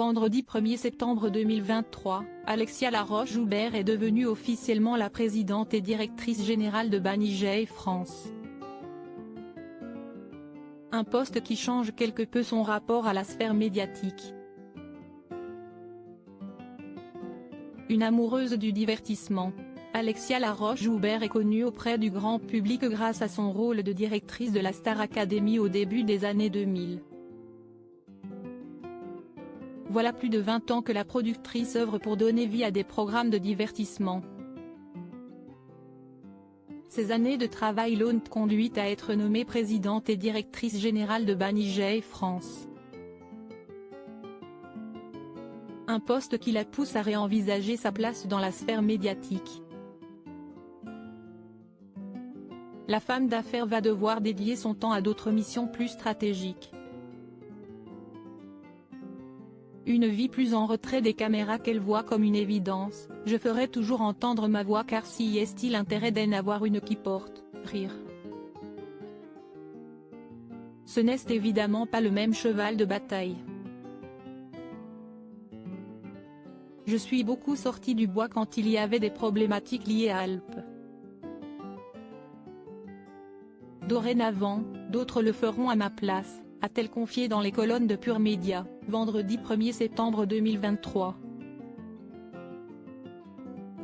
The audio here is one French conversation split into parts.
Vendredi 1er septembre 2023, Alexia Laroche-Joubert est devenue officiellement la présidente et directrice générale de Banijay France. Un poste qui change quelque peu son rapport à la sphère médiatique. Une amoureuse du divertissement, Alexia Laroche-Joubert est connue auprès du grand public grâce à son rôle de directrice de la Star Academy au début des années 2000. Voilà plus de 20 ans que la productrice œuvre pour donner vie à des programmes de divertissement. Ces années de travail l'ont conduite à être nommée présidente et directrice générale de Banijay France. Un poste qui la pousse à réenvisager sa place dans la sphère médiatique. La femme d'affaires va devoir dédier son temps à d'autres missions plus stratégiques. Une vie plus en retrait des caméras qu'elle voit comme une évidence. Je ferai toujours entendre ma voix car si est-il l'intérêt d'en avoir une qui porte, rire. Ce n'est évidemment pas le même cheval de bataille. Je suis beaucoup sortie du bois quand il y avait des problématiques liées à Alpes. Dorénavant, d'autres le feront à ma place, a-t-elle confié dans les colonnes de Pure Média, vendredi 1er septembre 2023.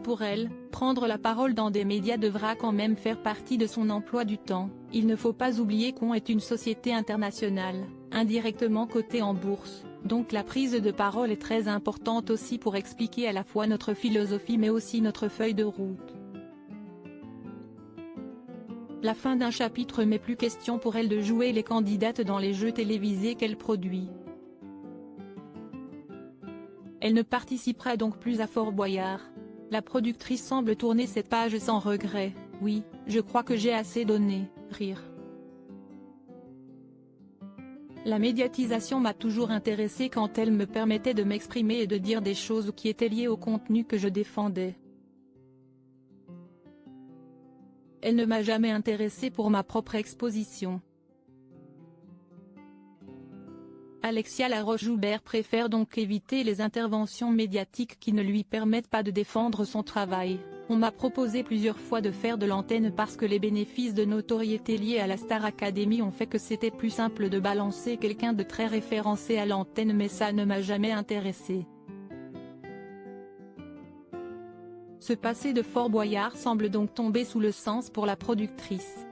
Pour elle, prendre la parole dans des médias devra quand même faire partie de son emploi du temps. Il ne faut pas oublier qu'on est une société internationale, indirectement cotée en bourse, donc la prise de parole est très importante aussi pour expliquer à la fois notre philosophie mais aussi notre feuille de route. La fin d'un chapitre mais plus question pour elle de jouer les candidates dans les jeux télévisés qu'elle produit. Elle ne participera donc plus à Fort Boyard. La productrice semble tourner cette page sans regret. Oui, je crois que j'ai assez donné, rire. La médiatisation m'a toujours intéressée quand elle me permettait de m'exprimer et de dire des choses qui étaient liées au contenu que je défendais. Elle ne m'a jamais intéressée pour ma propre exposition. Alexia Laroche-Joubert préfère donc éviter les interventions médiatiques qui ne lui permettent pas de défendre son travail. On m'a proposé plusieurs fois de faire de l'antenne parce que les bénéfices de notoriété liés à la Star Academy ont fait que c'était plus simple de balancer quelqu'un de très référencé à l'antenne mais ça ne m'a jamais intéressé. Ce passé de Fort Boyard semble donc tomber sous le sens pour la productrice.